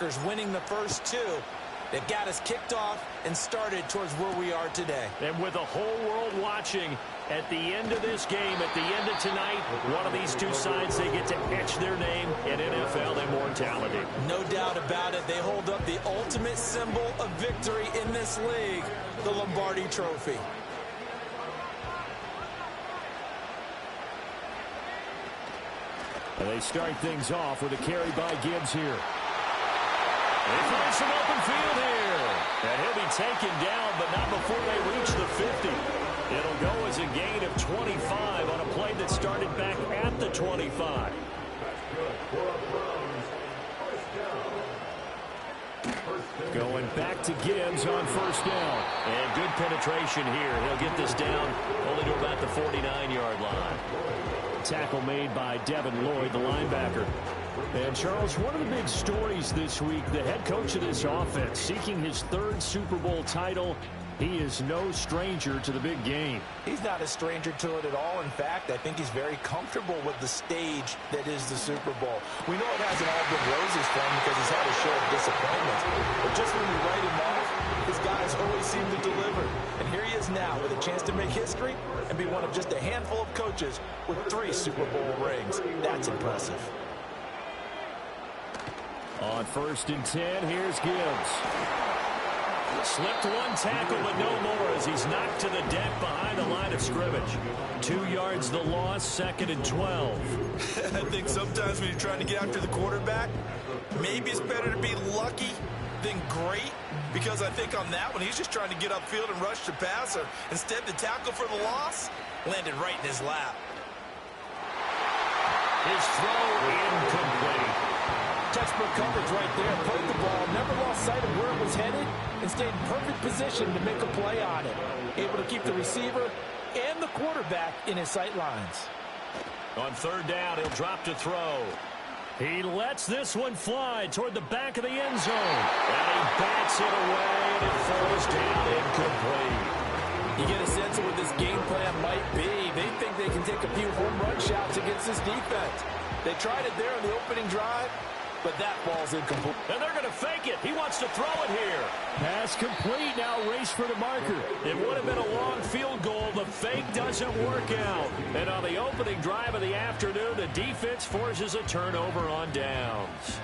Packers winning the first two that got us kicked off and started towards where we are today. And with the whole world watching, at the end of this game, at the end of tonight, one of these two sides, they get to etch their name in NFL immortality. No doubt about it. They hold up the ultimate symbol of victory in this league, the Lombardi Trophy. And they start things off with a carry by Gibbs here. They find some open field here. And he'll be taken down, but not before they reach the 50. It'll go as a gain of 25 on a play that started back at the 25. Going back to Gibbs on first down. And good penetration here. He'll get this down only to about the 49-yard line. Tackle made by Devin Lloyd, the linebacker. And, Charles, one of the big stories this week, the head coach of this offense seeking his third Super Bowl title. He is no stranger to the big game. He's not a stranger to it at all. In fact, I think he's very comfortable with the stage that is the Super Bowl. We know it hasn't all been roses for him because he's had a share of disappointments. But just when you write him off, his guys always seem to deliver. And here he is now with a chance to make history and be one of just a handful of coaches with 3 Super Bowl rings. That's impressive. On first and 10, here's Gibbs. Slipped one tackle, but no more as he's knocked to the deck behind the line of scrimmage. 2 yards the loss, 2nd and 12. I think sometimes when you're trying to get after the quarterback, maybe it's better to be lucky than great, because I think on that one, he's just trying to get upfield and rush the passer. Instead, the tackle for the loss landed right in his lap. His throw incomplete. Textbook coverage right there. Played the ball, never lost sight of where it was headed, and stayed in perfect position to make a play on it. Able to keep the receiver and the quarterback in his sight lines. On third down, he'll drop to throw. He lets this one fly toward the back of the end zone. And he bats it away, and it falls down incomplete. You get a sense of what this game plan might be. They think they can take a few home run shots against this defense. They tried it there on the opening drive, but that ball's incomplete. And they're going to fake it. He wants to throw it here. Pass complete. Now race for the marker. It would have been a long field goal. The fake doesn't work out. And on the opening drive of the afternoon, the defense forces a turnover on downs.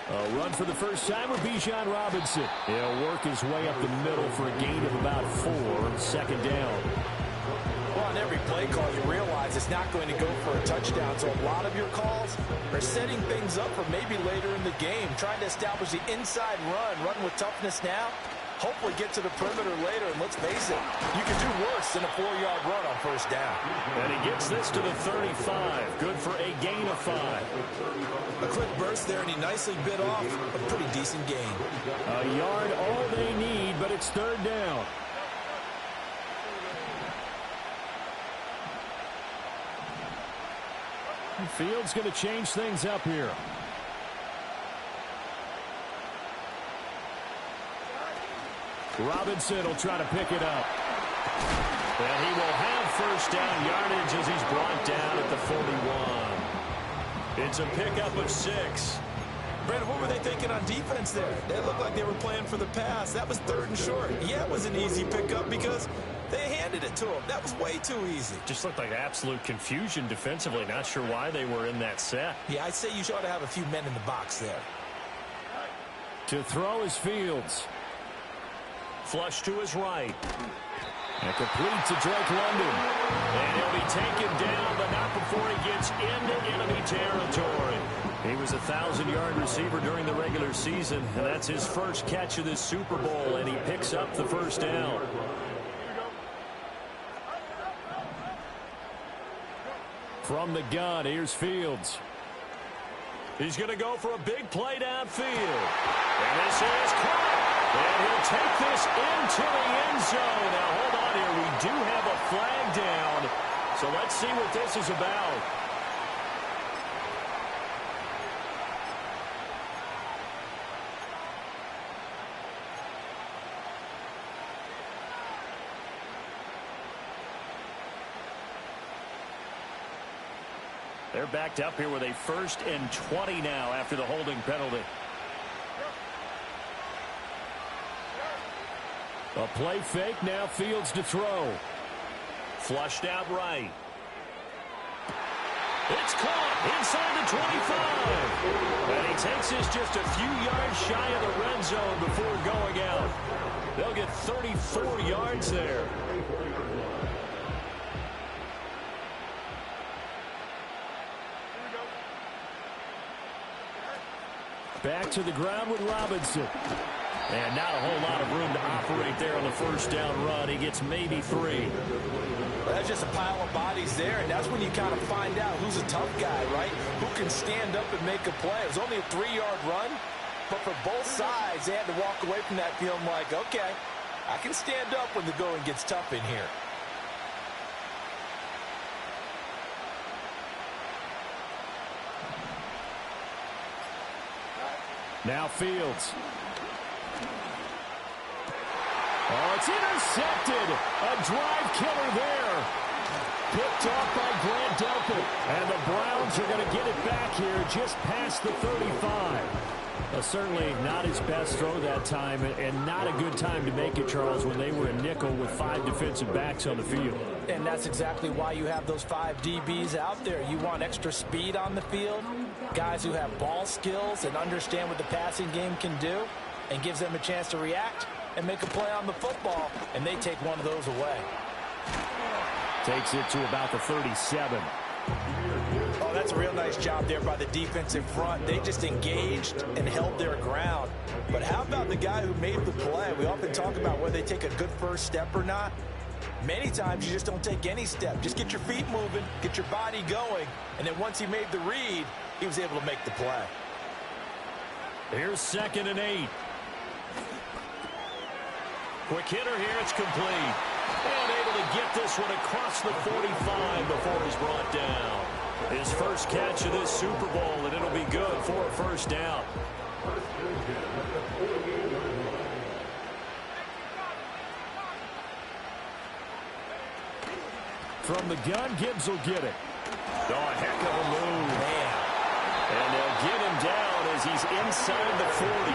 A run for the first time with Bijan Robinson. He'll work his way up the middle for a gain of about 4. 2nd down. Well, on every play call, you realize it's not going to go for a touchdown. So a lot of your calls are setting things up for maybe later in the game, trying to establish the inside run with toughness now. Hopefully get to the perimeter later, and let's face it, you can do worse than a 4-yard run on first down. And he gets this to the 35. Good for a gain of 5. A quick burst there, and he nicely bit off a pretty decent gain. A yard all they need, but it's 3rd down. Fields going to change things up here. Robinson will try to pick it up. And he will have first down yardage as he's brought down at the 41. It's a pickup of 6. Brandon, what were they thinking on defense there? They looked like they were playing for the pass. That was 3rd and short. Yeah, it was an easy pickup because they handed it to him. That was way too easy. Just looked like absolute confusion defensively. Not sure why they were in that set. Yeah, I'd say you ought to have a few men in the box there. To throw is Fields. Flush to his right. And complete to Drake London. And he'll be taken down, but not before he gets into enemy territory. He was a 1,000-yard receiver during the regular season, and that's his first catch of this Super Bowl, and he picks up the first down. From the gun, here's Fields. He's going to go for a big play downfield. And this is caught. And he'll take this into the end zone. Now, hold on here. We do have a flag down. So let's see what this is about. They're backed up here with a 1st and 20 now after the holding penalty. A play fake, now Fields to throw. Flushed out right. It's caught inside the 25. And he takes this just a few yards shy of the red zone before going out. They'll get 34 yards there. Back to the ground with Robinson. And not a whole lot of room to operate there on the 1st down run. He gets maybe 3. Well, that's just a pile of bodies there, and that's when you kind of find out who's a tough guy, right? Who can stand up and make a play. It was only a 3-yard run, but for both sides, they had to walk away from that feeling like, okay, I can stand up when the going gets tough in here. Now Fields. Oh, it's intercepted. A drive killer there. Picked off by Grant Delpit. And the Browns are going to get it back here just past the 35. Certainly not his best throw that time, and not a good time to make it, Charles, when they were a nickel with 5 defensive backs on the field. And that's exactly why you have those 5 DBs out there. You want extra speed on the field, guys who have ball skills and understand what the passing game can do, and gives them a chance to react and make a play on the football, and they take one of those away. Takes it to about the 37. Oh, that's a real nice job there by the defensive front. They just engaged and held their ground. But how about the guy who made the play? We often talk about whether they take a good first step or not. Many times you just don't take any step. Just get your feet moving, get your body going, and then once he made the read, he was able to make the play. Here's 2nd and 8. Quick hitter here, it's complete. And able to get this one across the 45 before he's brought down. His first catch of this Super Bowl, and it'll be good for a 1st down. From the gun, Gibbs will get it. Oh, a heck of a move. Man. And they'll get him down as he's inside the 40.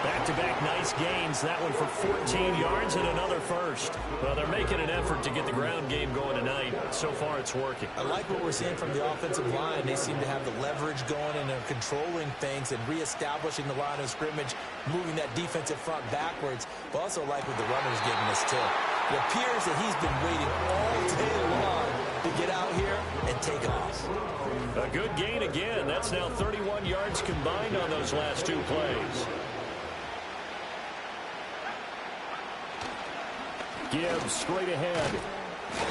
Back-to-back nice gains. That one for 14 yards and another 1st. Well, they're making an effort to get the ground game going tonight. So far, it's working. I like what we're seeing from the offensive line. They seem to have the leverage going, and they're controlling things and reestablishing the line of scrimmage, moving that defensive front backwards. But also like what the runner's giving us, too. It appears that he's been waiting all day long to get out here and take off. A good gain again. That's now 31 yards combined on those last 2 plays. Gibbs straight ahead.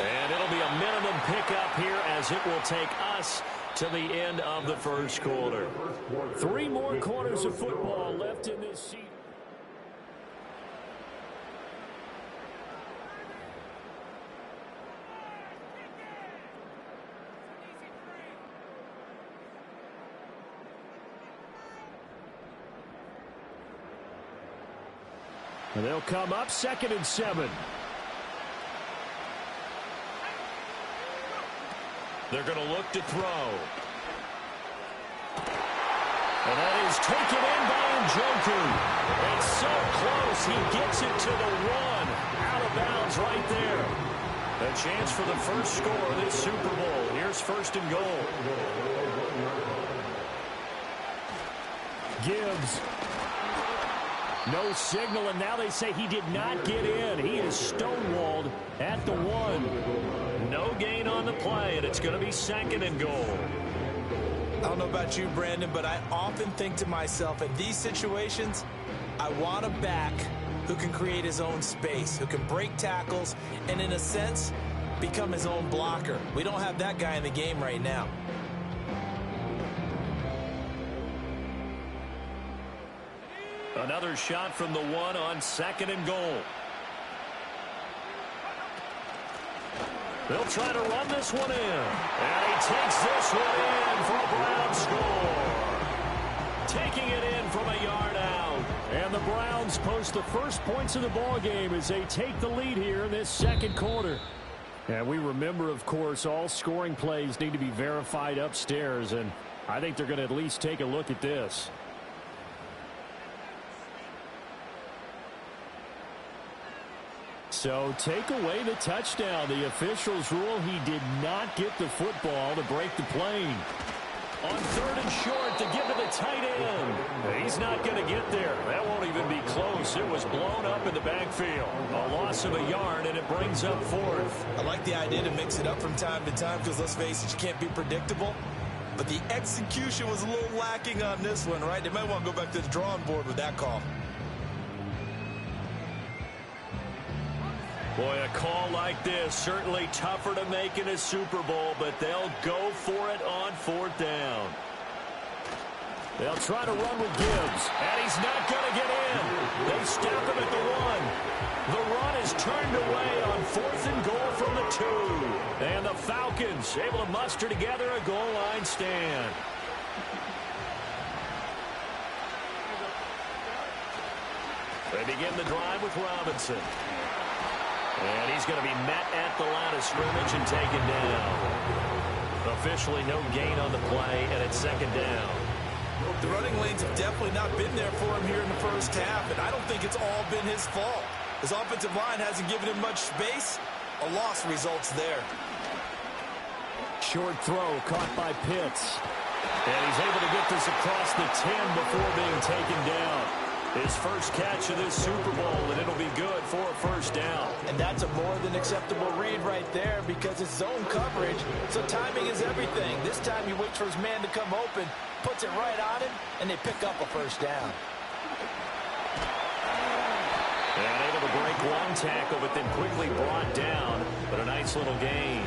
And it'll be a minimum pickup here as it will take us to the end of the 1st quarter. 3 more quarters of football left in this season. And they'll come up 2nd and 7. They're going to look to throw. And that is taken in by Njoku. It's so close. He gets it to the 1. Out of bounds right there. A chance for the first score of this Super Bowl. Here's 1st and goal. Gibbs. No signal, and now they say he did not get in. He is stonewalled at the 1. No gain on the play, and it's going to be 2nd and goal. I don't know about you, Brandon, but I often think to myself, in these situations, I want a back who can create his own space, who can break tackles, and in a sense, become his own blocker. We don't have that guy in the game right now. Another shot from the 1 on 2nd and goal. They'll try to run this one in. And he takes this one in for a Brown score. Taking it in from a yard out. And the Browns post the first points of the ball game as they take the lead here in this 2nd quarter. And we remember, of course, all scoring plays need to be verified upstairs, and I think they're going to at least take a look at this. So take away the touchdown. The officials rule he did not get the football to break the plane. On 3rd and short to give to the tight end. He's not going to get there. That won't even be close. It was blown up in the backfield. A loss of a yard, and it brings up 4th. I like the idea to mix it up from time to time because, let's face it, you can't be predictable. But the execution was a little lacking on this one, right? They might want to go back to the drawing board with that call. Boy, a call like this, certainly tougher to make in a Super Bowl, but they'll go for it on 4th down. They'll try to run with Gibbs, and he's not going to get in. They stop him at the 1. The run is turned away on 4th and goal from the 2. And the Falcons able to muster together a goal line stand. They begin the drive with Robinson. And he's going to be met at the line of scrimmage and taken down. Officially no gain on the play, and it's 2nd down. The running lanes have definitely not been there for him here in the first half, and I don't think it's all been his fault. His offensive line hasn't given him much space. A loss results there. Short throw caught by Pitts. And he's able to get this across the 10 before being taken down. His first catch of this Super Bowl, and it'll be good for a 1st down. And that's a more than acceptable read right there because it's zone coverage, so timing is everything. This time he waits for his man to come open, puts it right on him, and they pick up a 1st down. And able to break one tackle, but then quickly brought down. But a nice little gain.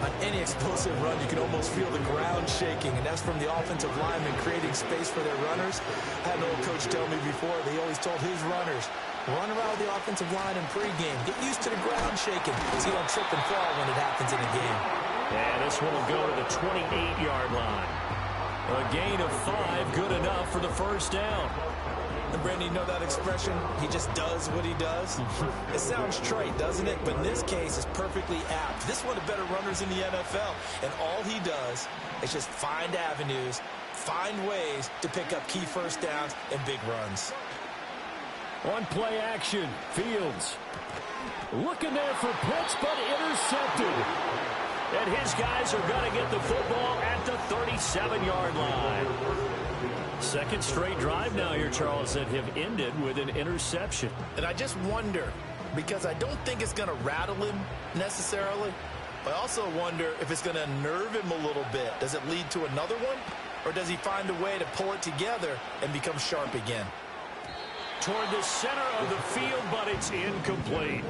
On any explosive run, you can almost feel the ground shaking, and that's from the offensive linemen creating space for their runners. I had an old coach tell me before, they always told his runners, run around the offensive line in pregame. Get used to the ground shaking so you don't trip and fall when it happens in a game. And this one will go to the 28-yard line. A gain of 5, good enough for the 1st down. And Brandon, you know that expression? He just does what he does. It sounds trite, doesn't it? But in this case, it's perfectly apt. This is one of the better runners in the NFL. And all he does is just find avenues, find ways to pick up key 1st downs and big runs. On play action, Fields. Looking there for Pitts, but intercepted. And his guys are going to get the football at the 37-yard line. 2nd straight drive now here, Charles, that have ended with an interception. And I just wonder, because I don't think it's going to rattle him necessarily, but I also wonder if it's going to unnerve him a little bit. Does it lead to another one? Or does he find a way to pull it together and become sharp again? Toward the center of the field, but it's incomplete.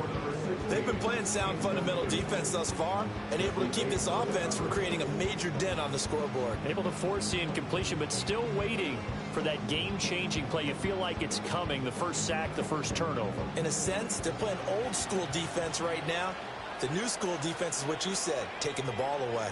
They've been playing sound fundamental defense thus far and able to keep this offense from creating a major dent on the scoreboard. Able to force the incompletion, but still waiting for that game-changing play. You feel like it's coming, the first sack, the first turnover. In a sense, they're playing old-school defense right now. The new school defense is what you said, taking the ball away.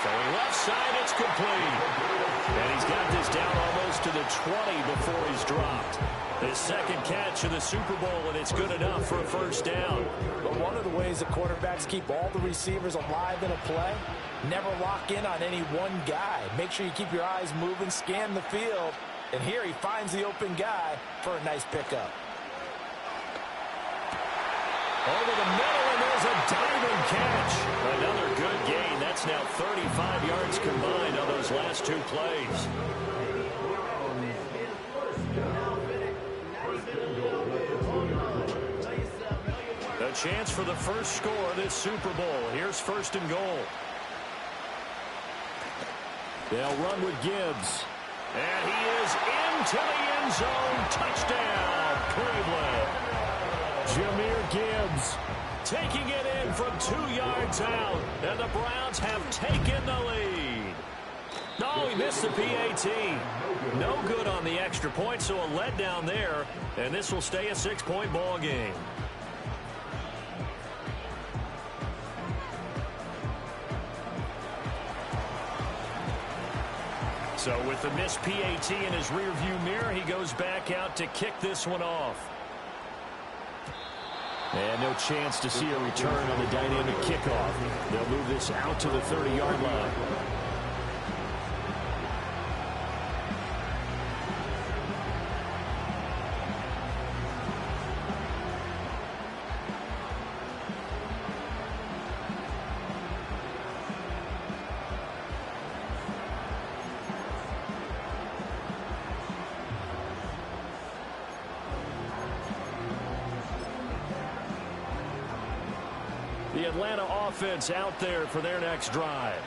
Throwing left side, it's complete. And he's got this down almost to the 20 before he's dropped. His 2nd catch of the Super Bowl, and it's good enough for a 1st down. But one of the ways that quarterbacks keep all the receivers alive in a play, never lock in on any one guy. Make sure you keep your eyes moving, scan the field, and here he finds the open guy for a nice pickup. Over the middle, and there's a diving catch. Another good gain. That's now 35 yards combined on those last 2 plays. A chance for the first score of this Super Bowl. Here's 1st and goal. They'll run with Gibbs. And he is into the end zone. Touchdown, Cleveland. Jahmyr Gibbs taking it in from 2 yards out. And the Browns have taken the lead. No, he missed the PAT. No good on the extra point, so a letdown there. And this will stay a 6-point ball game. So with the missed PAT in his rearview mirror, he goes back out to kick this one off. And no chance to see a return on the dynamic kickoff. They'll move this out to the 30-yard line. The Atlanta offense out there for their next drive.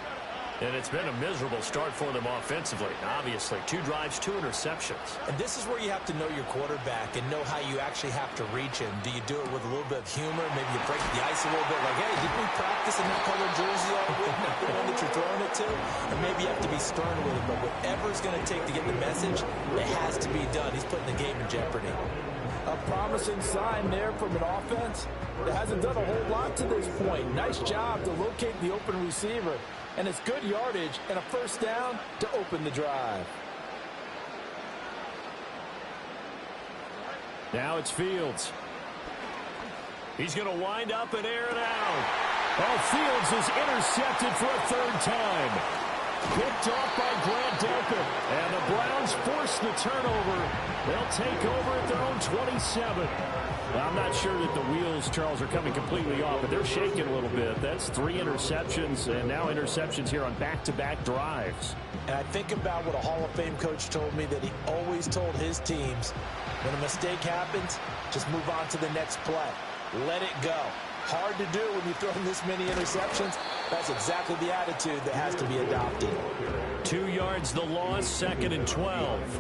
And it's been a miserable start for them offensively. Obviously, 2 drives, 2 interceptions. And this is where you have to know your quarterback and know how you actually have to reach him. Do you do it with a little bit of humor? Maybe you break the ice a little bit, like, hey, didn't we practice in that color jersey all week? Not the one that you're throwing it to? And maybe you have to be stern with him. But whatever it's going to take to get the message, it has to be done. He's putting the game in jeopardy. A promising sign there from an offense that hasn't done a whole lot to this point. Nice job to locate the open receiver. And it's good yardage and a first down to open the drive. Now it's Fields. He's going to wind up and air it out. Oh, Fields is intercepted for a 3rd time. Picked off by Grant Delpit. And the Browns force the turnover. They'll take over at their own 27. I'm not sure that the wheels, Charles, are coming completely off, but they're shaking a little bit. That's 3 interceptions, and now interceptions here on back-to-back drives. And I think about what a Hall of Fame coach told me, that he always told his teams, when a mistake happens, just move on to the next play. Let it go. Hard to do when you throw in this many interceptions. That's exactly the attitude that has to be adopted. 2 yards the loss, 2nd and 12.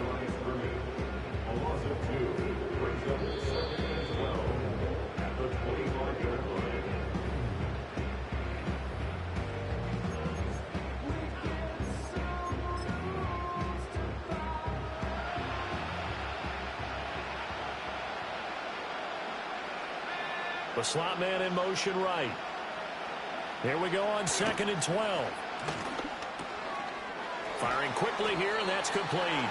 The slot man in motion right. Here we go on 2nd and 12. Firing quickly here, and that's complete.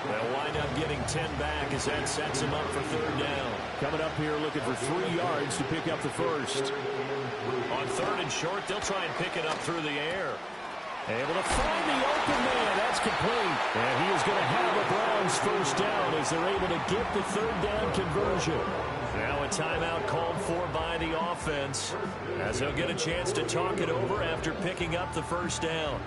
They'll wind up getting 10 back as that sets him up for 3rd down. Coming up here looking for 3 yards to pick up the first. On 3rd and short, they'll try and pick it up through the air. Able to find the open man. That's complete. And he is going to have a Browns first down as they're able to get the 3rd down conversion. Now a timeout called for by the offense as they'll get a chance to talk it over after picking up the first down.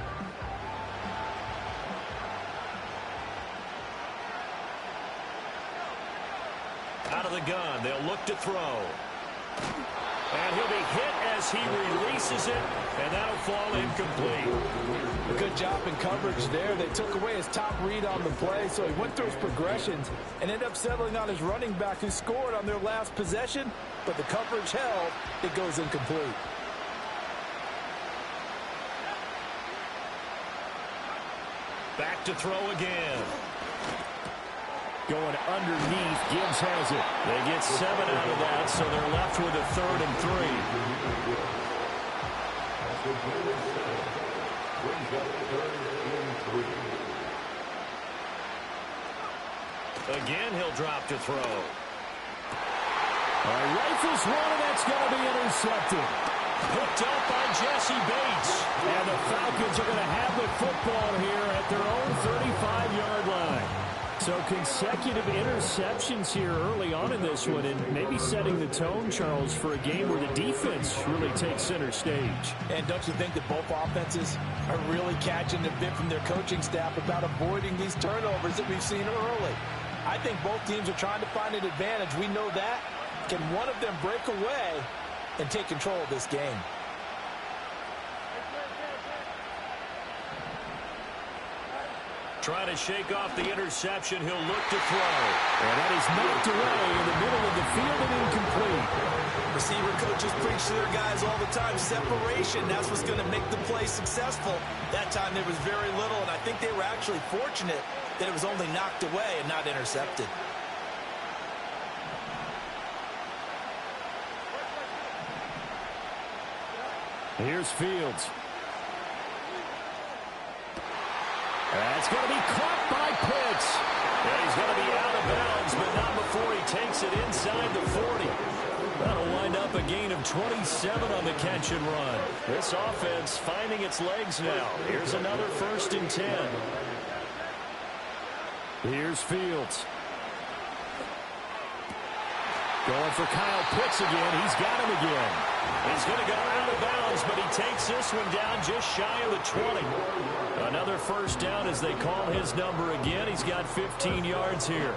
Out of the gun, they'll look to throw. And he'll be hit as he releases it, and that'll fall incomplete. A good job in coverage there. They took away his top read on the play, so he went through his progressions and ended up settling on his running back who scored on their last possession, but the coverage held. It goes incomplete. Back to throw again. Going underneath, Gibbs has it. They get 7 out of that, so they're left with a 3rd and 3. Again, he'll drop to throw. Rifles one, and that's going to be intercepted. Picked up by Jesse Bates. And the Falcons are going to have the football here at their own 35-yard line. So consecutive interceptions here early on in this one, and maybe setting the tone, Charles, for a game where the defense really takes center stage. And don't you think that both offenses are really catching the bit from their coaching staff about avoiding these turnovers that we've seen early? I think both teams are trying to find an advantage. We know that. Can one of them break away and take control of this game? Trying to shake off the interception. He'll look to throw. And that is knocked away in the middle of the field and incomplete. Receiver coaches preach to their guys all the time. Separation, that's what's going to make the play successful. That time there was very little, and I think they were actually fortunate that it was only knocked away and not intercepted. Here's Fields. That's going to be caught by Pitts. And he's going to be out of bounds, but not before he takes it inside the 40. That'll wind up a gain of 27 on the catch and run. This offense finding its legs now. Here's another 1st and 10. Here's Fields. Going for Kyle Pitts again. He's got him again. He's going to go out of bounds, but he takes this one down just shy of the 20. Another 1st down as they call his number again. He's got 15 yards here.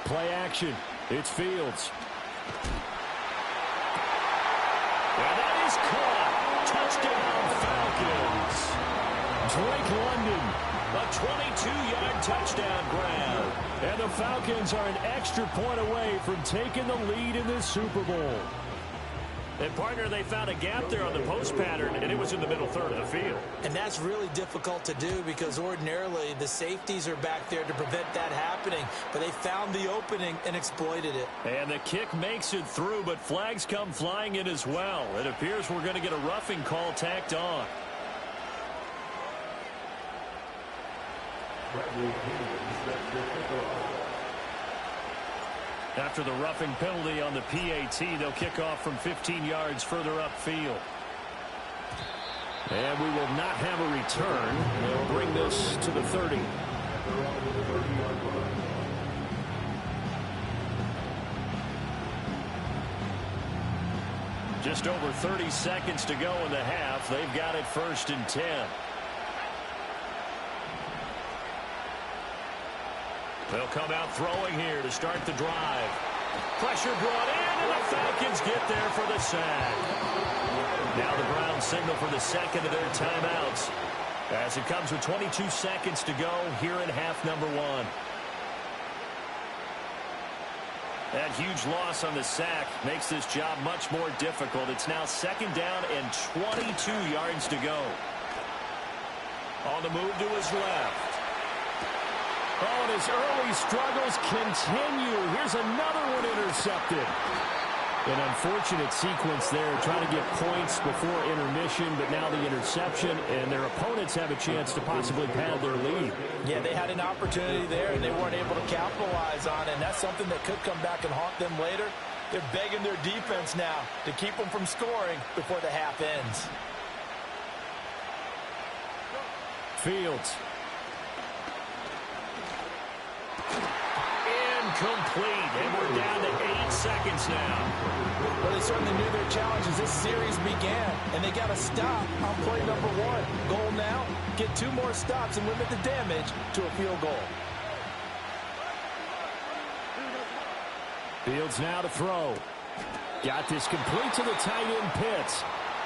Play action. It's Fields. And that is caught. Touchdown, Falcons. Drake London, a 22-yard touchdown grab. And the Falcons are an extra point away from taking the lead in this Super Bowl. And, partner, they found a gap there on the post pattern, and it was in the middle third of the field. And that's really difficult to do because ordinarily the safeties are back there to prevent that happening. But they found the opening and exploited it. And the kick makes it through, but flags come flying in as well. It appears we're going to get a roughing call tacked on. After the roughing penalty on the PAT, they'll kick off from 15 yards further upfield. And we will not have a return. They'll bring this to the 30. Just over 30 seconds to go in the half. They've got it 1st and 10. They'll come out throwing here to start the drive. Pressure brought in, and the Falcons get there for the sack. Now the Browns signal for the second of their timeouts as it comes with 22 seconds to go here in half number 1. That huge loss on the sack makes this job much more difficult. It's now 2nd down and 22 yards to go. On the move to his left. Oh, and his early struggles continue. Here's another one intercepted. An unfortunate sequence there, trying to get points before intermission, but now the interception, and their opponents have a chance to possibly pad their lead. Yeah, they had an opportunity there, and they weren't able to capitalize on it, and that's something that could come back and haunt them later. They're begging their defense now to keep them from scoring before the half ends. Fields. Incomplete, and we're down to 8 seconds now. Well, they certainly knew their challenge as this series began, and they got to stop on play number 1. Goal now, get 2 more stops and limit the damage to a field goal. Fields now to throw. Got this complete to the tight end Pitts.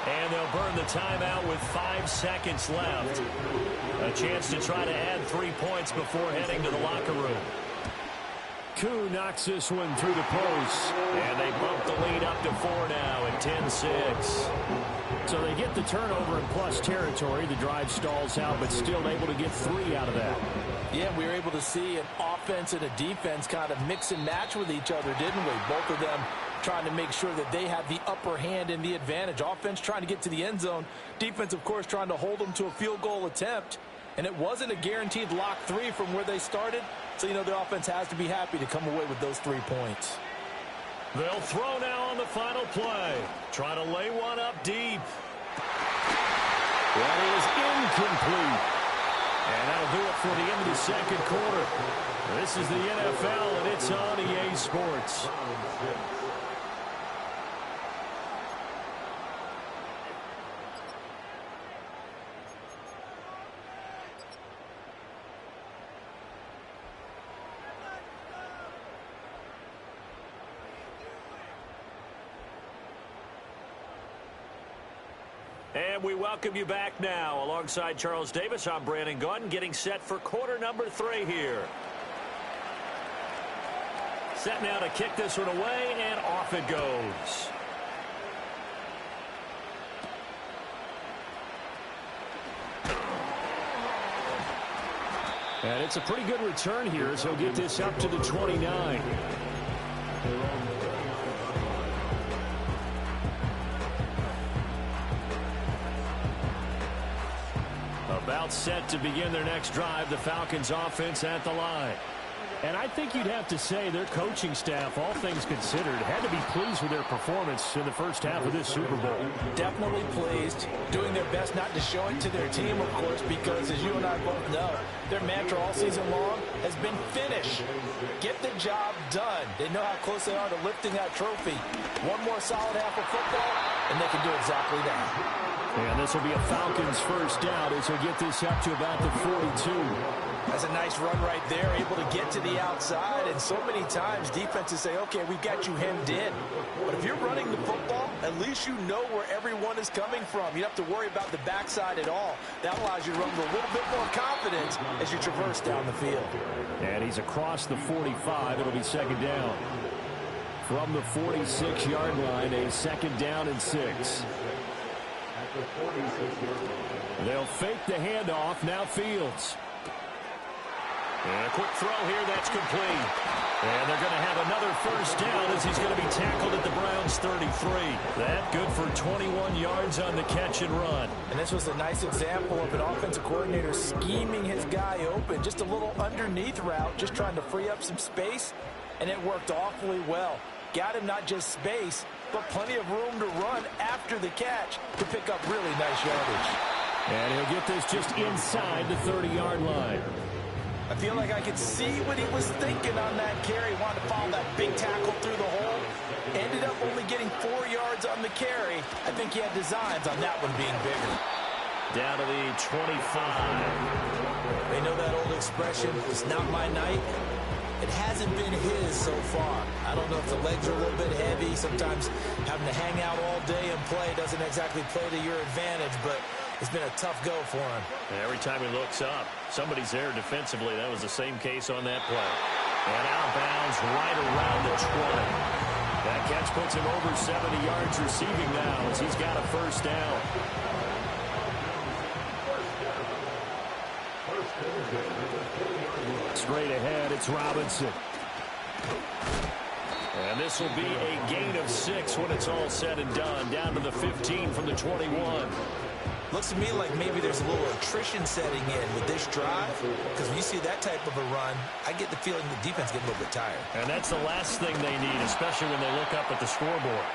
And they'll burn the timeout with 5 seconds left. A chance to try to add 3 points before heading to the locker room. Koo knocks this one through the post. And they bump the lead up to 4 now at 10-6. So they get the turnover in plus territory. The drive stalls out, but still able to get 3 out of that. Yeah, we were able to see an offense and a defense kind of mix and match with each other, didn't we? Both of them trying to make sure that they have the upper hand and the advantage. Offense trying to get to the end zone. Defense, of course, trying to hold them to a field goal attempt. And it wasn't a guaranteed lock 3 from where they started. So, you know, the offense has to be happy to come away with those 3 points. They'll throw now on the final play. Trying to lay one up deep. That is incomplete. And that'll do it for the end of the second quarter. This is the NFL, and it's on EA Sports. And we welcome you back now. Alongside Charles Davis, I'm Brandon Gaudin, getting set for quarter number 3 here. Set now to kick this one away, and off it goes. And it's a pretty good return here as he'll get this up to the 29. out set to begin their next drive. The Falcons offense at the line. And I think you'd have to say their coaching staff, all things considered, had to be pleased with their performance in the first half of this Super Bowl. Definitely pleased, doing their best not to show it to their team, of course, because as you and I both know, their mantra all season long has been finish. Get the job done. They know how close they are to lifting that trophy. One more solid half of football, and they can do exactly that. And this will be a Falcons first down as they get this up to about the 42. That's a nice run right there, able to get to the outside. And so many times defenses say, okay, we've got you hemmed in. But if you're running the football, at least you know where everyone is coming from. You don't have to worry about the backside at all. That allows you to run with a little bit more confidence as you traverse down the field. And he's across the 45. It'll be second down. From the 46-yard line, a second down and 6. They'll fake the handoff. Now Fields. And a quick throw here, that's complete. And they're going to have another first down as he's going to be tackled at the Browns' 33. That good for 21 yards on the catch and run. And this was a nice example of an offensive coordinator scheming his guy open. Just a little underneath route, just trying to free up some space. And it worked awfully well. Got him not just space, but plenty of room to run after the catch to pick up really nice yardage. And he'll get this just inside the 30-yard line. I feel like I could see what he was thinking on that carry. Wanted to follow that big tackle through the hole. Ended up only getting 4 yards on the carry. I think he had designs on that one being bigger. Down to the 25. They know that old expression, it's not my night. It hasn't been his so far. I don't know if the legs are a little bit heavy. Sometimes having to hang out all day and play doesn't exactly play to your advantage, but it's been a tough go for him. And every time he looks up, somebody's there defensively. That was the same case on that play. And out of bounds right around the 20. That catch puts him over 70 yards receiving now as he's got a first down. Straight ahead, it's Robinson. And this will be a gain of 6 when it's all said and done. Down to the 15 from the 21. Looks to me like maybe there's a little attrition setting in with this drive, because when you see that type of a run, I get the feeling the defense getting a little bit tired. And that's the last thing they need, especially when they look up at the scoreboard.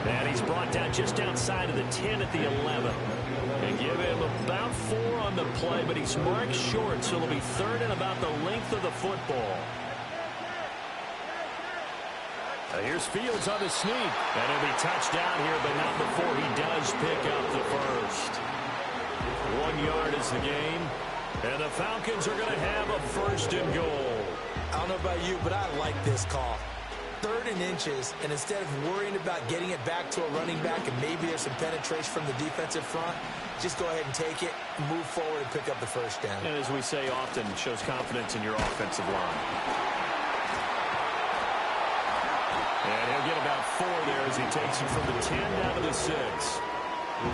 And he's brought down just outside of the 10 at the 11. And give him about 4 on the play, but he's marked short, so it'll be third and about the length of the football. Here's Fields on the sneak. And he'll be touched down here, but not before he does pick up the first. 1 yard is the gain. And the Falcons are going to have a first and goal. I don't know about you, but I like this call. 3rd and inches, and instead of worrying about getting it back to a running back and maybe there's some penetration from the defensive front, just go ahead and take it, move forward, and pick up the first down. And as we say often, it shows confidence in your offensive line. And he'll get about 4 there as he takes it from the 10 down to the 6.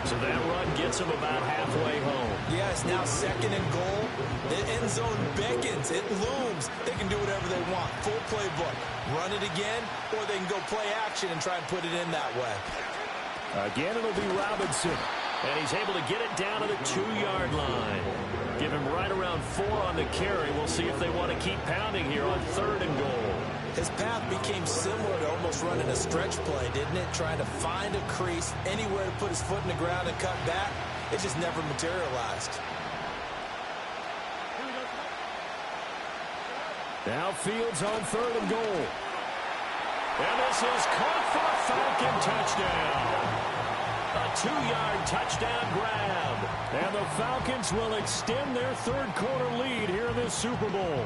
So that run gets him about halfway home. Yes, now 2nd and goal. The end zone beckons. It looms. They can do whatever they want. Full playbook. Run it again, or they can go play action and try and put it in that way. Again, it'll be Robinson. And he's able to get it down to the 2-yard line. Give him right around 4 on the carry. We'll see if they want to keep pounding here on 3rd and goal. His path became similar to almost running a stretch play, didn't it? Trying to find a crease, anywhere to put his foot in the ground and cut back. It just never materialized. Now Fields on 3rd and goal. And this is caught for a Falcon touchdown. A 2-yard touchdown grab. And the Falcons will extend their 3rd quarter lead here in this Super Bowl.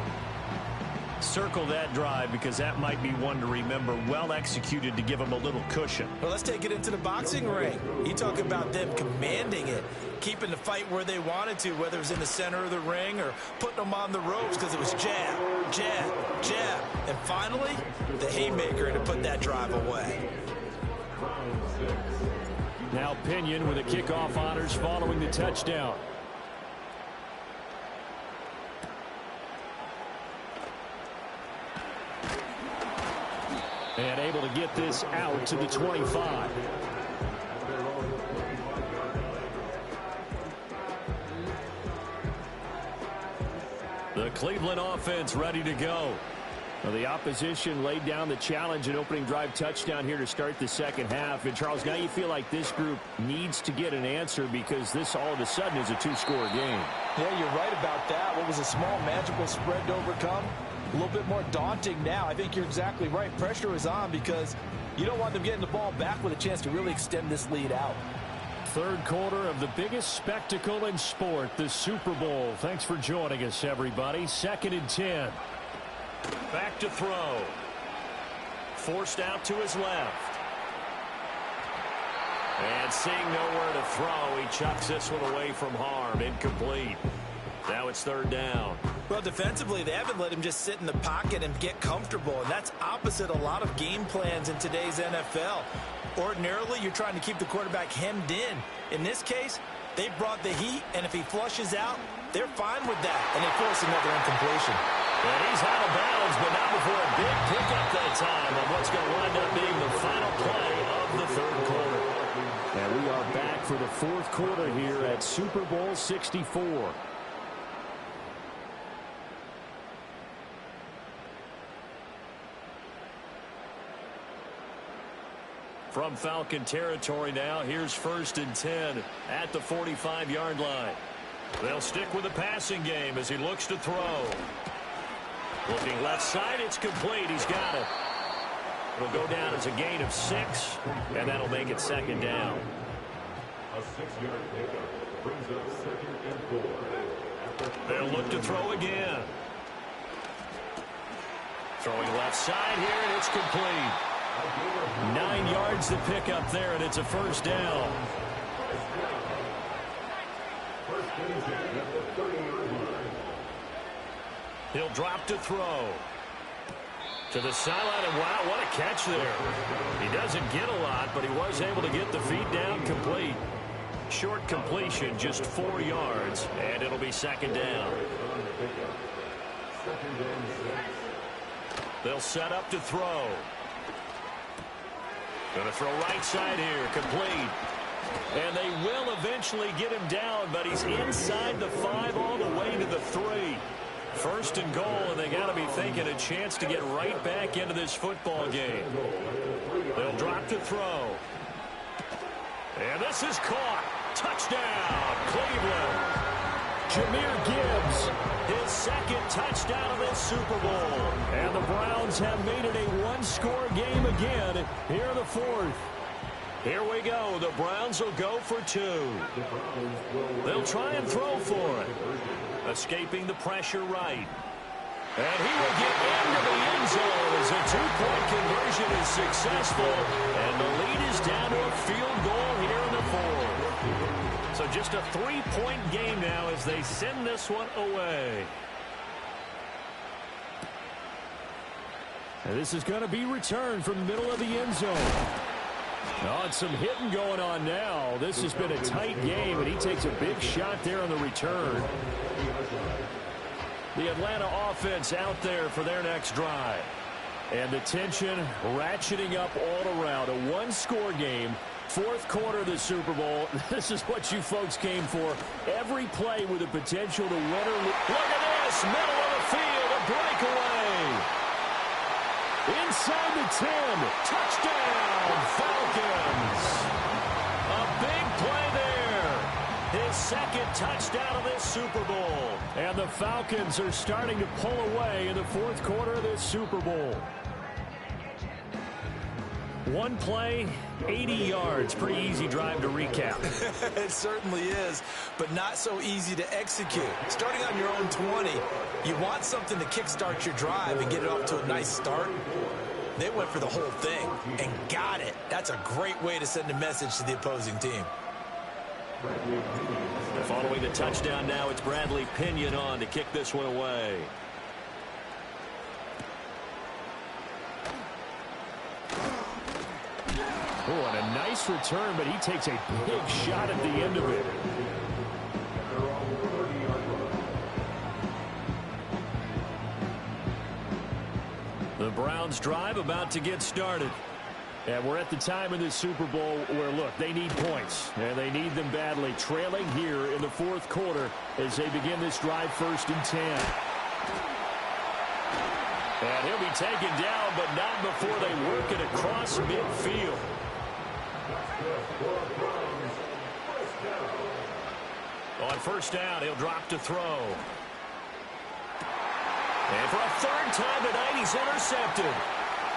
Circle that drive because that might be one to remember. Well executed to give them a little cushion. Well, let's take it into the boxing ring. You talk about them commanding it, keeping the fight where they wanted to, whether it was in the center of the ring or putting them on the ropes because it was jab, jab, jab. And finally, the haymaker to put that drive away. Now Pinion with the kickoff honors following the touchdown. And able to get this out to the 25. The Cleveland offense ready to go. Well, the opposition laid down the challenge and opening drive touchdown here to start the second half. And, Charles, now you feel like this group needs to get an answer because this all of a sudden is a two-score game. Yeah, you're right about that. What was a small magical spread to overcome? A little bit more daunting now. I think you're exactly right. Pressure is on because you don't want them getting the ball back with a chance to really extend this lead out. Third quarter of the biggest spectacle in sport, the Super Bowl. Thanks for joining us, everybody. 2nd and 10. Back to throw. Forced out to his left. And seeing nowhere to throw, he chucks this one away from harm. Incomplete. Now it's 3rd down. Well, defensively, they haven't let him just sit in the pocket and get comfortable, and that's opposite a lot of game plans in today's NFL. Ordinarily, you're trying to keep the quarterback hemmed in. In this case, they brought the heat, and if he flushes out, they're fine with that, and they force another incompletion. And he's out of bounds, but not before a big pickup that time on what's going to wind up being the final play of the 3rd quarter. And we are back for the 4th quarter here at Super Bowl 64. From Falcon territory now, here's 1st and 10 at the 45-yard line. They'll stick with the passing game as he looks to throw. Looking left side, it's complete. He's got it. It'll go down as a gain of 6, and that'll make it 2nd down. A 6-yard pickup brings up 2nd and 4. They'll look to throw again. Throwing left side here, and it's complete. 9 yards to pick up there, and it's a 1st down. He'll drop to throw. To the sideline, and wow, what a catch there. He doesn't get a lot, but he was able to get the feet down complete. Short completion, just 4 yards, and it'll be 2nd down. They'll set up to throw. Going to throw right side here, complete. And they will eventually get him down, but he's inside the 5 all the way to the 3. 1st and goal, and they got to be thinking a chance to get right back into this football game. They'll drop to throw. And this is caught. Touchdown, Cleveland. Jahmyr Gibbs, his 2nd touchdown of this Super Bowl. And the Browns have made it a one-score game again here in the 4th. Here we go. The Browns will go for 2. They'll try and throw for it. Escaping the pressure right. And he will get into the end zone as a 2-point conversion is successful. And the lead is down to a field goal here in the 4th. So just a 3-point game now as they send this one away. And this is going to be returned from the middle of the end zone. Oh, and some hitting going on now. This has been a tight game, and he takes a big shot there on the return. The Atlanta offense out there for their next drive. And the tension ratcheting up all around. A one-score game. 4th quarter of the Super Bowl. This is what you folks came for. Every play with the potential to win or lose. Look at this. Middle of the field. A breakaway. Inside the 10. Touchdown, Falcons. A big play there. His 2nd touchdown of this Super Bowl. And the Falcons are starting to pull away in the 4th quarter of this Super Bowl. One play, 80 yards. Pretty easy drive to recap. It certainly is, but not so easy to execute. Starting on your own 20, you want something to kickstart your drive and get it off to a nice start. They went for the whole thing and got it. That's a great way to send a message to the opposing team. Following the touchdown now, it's Bradley Pinion on to kick this one away. Oh, and a nice return, but he takes a big shot at the end of it. The Browns drive about to get started. And we're at the time in this Super Bowl where, look, they need points. And they need them badly. Trailing here in the 4th quarter as they begin this drive 1st and 10. And he'll be taken down, but not before they work it across midfield. On first down, he'll drop to throw. And for a third time tonight, he's intercepted.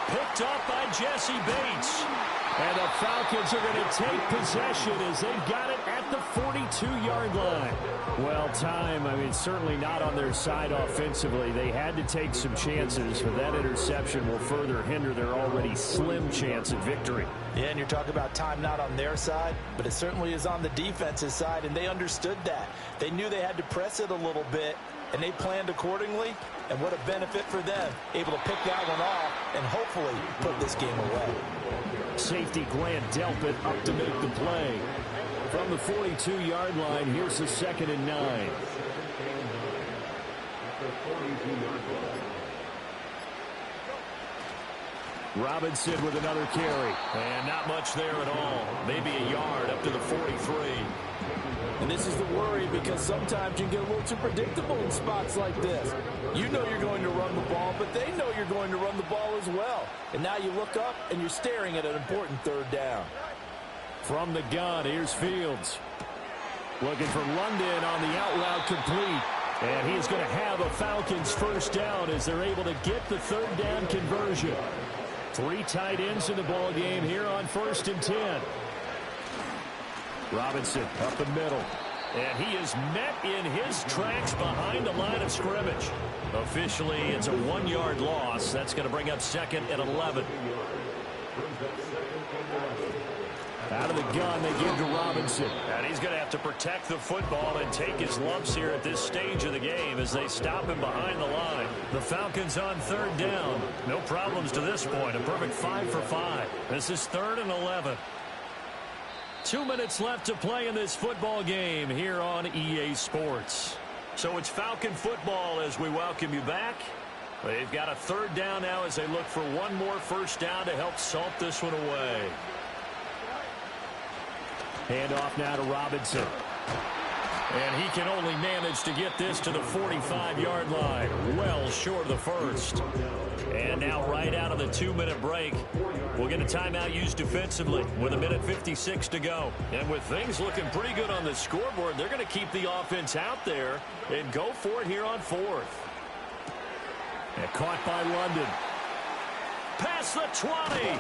Picked up by Jesse Bates. And the Falcons are going to take possession as they've got it at the 42-yard line. Well, certainly not on their side offensively. They had to take some chances, but that interception will further hinder their already slim chance at victory. Yeah, and you're talking about time not on their side, but it certainly is on the defense's side, and they understood that. They knew they had to press it a little bit, and they planned accordingly, and what a benefit for them, able to pick that one off and hopefully put this game away. Safety Grant Delpit up to make the play. From the 42-yard line, here's the 2nd and 9. Robinson with another carry. And not much there at all. Maybe a yard up to the 43. And this is the worry because sometimes you get a little too predictable in spots like this. You know you're going to run the ball, but they know you're going to run the ball as well. And now you look up and you're staring at an important third down. From the gun, here's Fields. Looking for London on the out route complete. And he's going to have a Falcons first down as they're able to get the third down conversion. 3 tight ends in the ball game here on 1st and 10. Robinson up the middle. And he is met in his tracks behind the line of scrimmage. Officially, it's a 1-yard loss. That's going to bring up 2nd and 11. Out of the gun, they give to Robinson. And he's going to have to protect the football and take his lumps here at this stage of the game as they stop him behind the line. The Falcons on 3rd down. No problems to this point. A perfect 5 for 5. This is 3rd and 11. 2 minutes left to play in this football game here on EA Sports. So it's Falcon football as we welcome you back. They've got a 3rd down now as they look for one more first down to help salt this one away. Hand off now to Robinson. And he can only manage to get this to the 45-yard line. Well short of the first. And now right out of the 2-minute break, we'll get a timeout used defensively with 1:56 to go. And with things looking pretty good on the scoreboard, they're going to keep the offense out there and go for it here on 4th. And caught by London. Past the 20.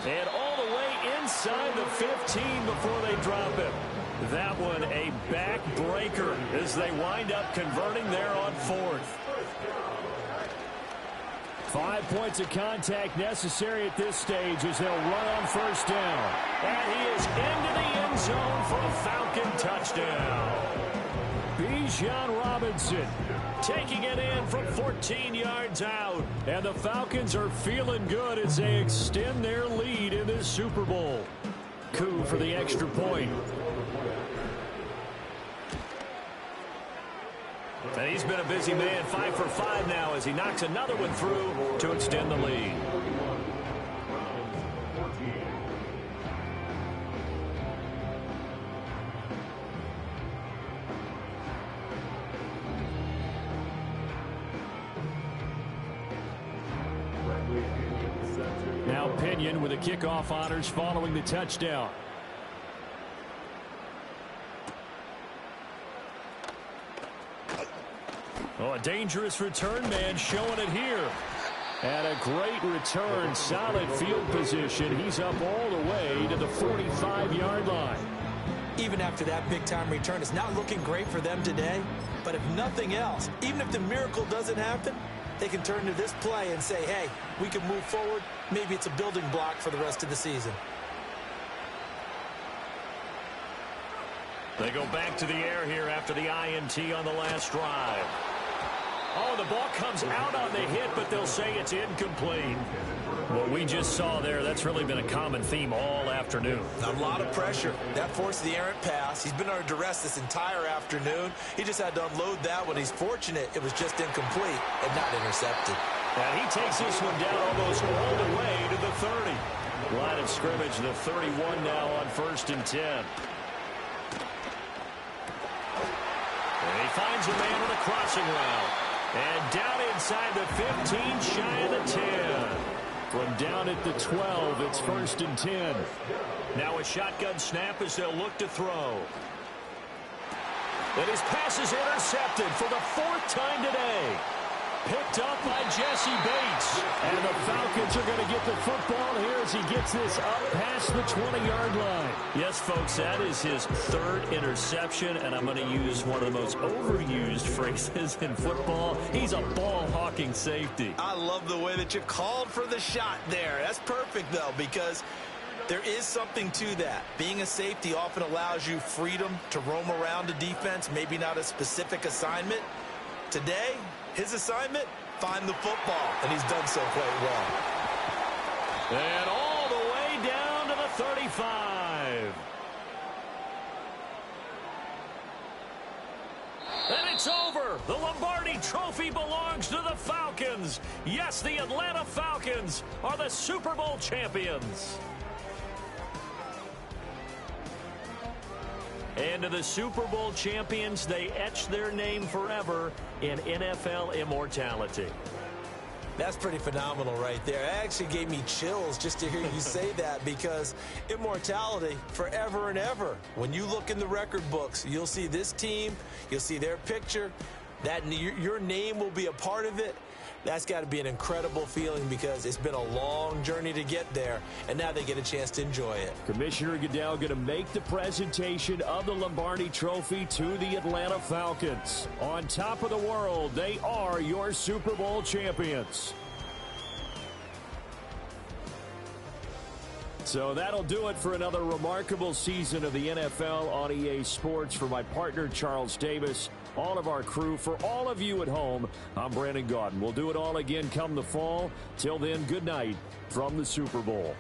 And all the way inside the 15 before they drop him. That one a backbreaker as they wind up converting there on 4th. 5 points of contact necessary at this stage as they'll run on first down. And he is into the end zone for a Falcon touchdown. Bijan Robinson taking it in from 14 yards out. And the Falcons are feeling good as they extend their lead in this Super Bowl. Coup for the extra point. And he's been a busy man, 5 for 5 now as he knocks another one through to extend the lead. Now Pinion with the kickoff honors following the touchdown. Oh, a dangerous return man showing it here. And a great return, solid field position. He's up all the way to the 45-yard line. Even after that big-time return, it's not looking great for them today. But if nothing else, even if the miracle doesn't happen, they can turn to this play and say, hey, we can move forward. Maybe it's a building block for the rest of the season. They go back to the air here after the INT on the last drive. Oh, the ball comes out on the hit, but they'll say it's incomplete. What we just saw there, that's really been a common theme all afternoon. A lot of pressure. That forced the errant pass. He's been under duress this entire afternoon. He just had to unload that one. He's fortunate it was just incomplete and not intercepted. And he takes this one down almost all the way to the 30. Line of scrimmage, the 31 now on 1st and 10. And he finds a man on a crossing route. And down inside the 15, shy of the 10. From down at the 12, it's 1st and 10. Now a shotgun snap as they'll look to throw. And his pass is intercepted for the 4th time today. Picked up by Jesse Bates. And the Falcons are going to get the football here as he gets this up past the 20-yard line. Yes, folks, that is his 3rd interception, and I'm going to use one of the most overused phrases in football. He's a ball-hawking safety. I love the way that you called for the shot there. That's perfect, though, because there is something to that. Being a safety often allows you freedom to roam around the defense, maybe not a specific assignment. Today, his assignment, find the football, and he's done so quite well. And all the way down to the 35. And it's over. The Lombardi Trophy belongs to the Falcons. Yes, the Atlanta Falcons are the Super Bowl champions. And to the Super Bowl champions, they etch their name forever in NFL immortality. That's pretty phenomenal right there. It actually gave me chills just to hear you say that, because immortality forever and ever. When you look in the record books, you'll see this team, you'll see their picture, that your name will be a part of it. That's got to be an incredible feeling, because it's been a long journey to get there, and now they get a chance to enjoy it. Commissioner Goodell going to make the presentation of the Lombardi Trophy to the Atlanta Falcons. On top of the world, they are your Super Bowl champions. So that'll do it for another remarkable season of the NFL on EA Sports. For my partner, Charles Davis, all of our crew, for all of you at home, I'm Brandon Gaudin. We'll do it all again come the fall. Till then, good night from the Super Bowl.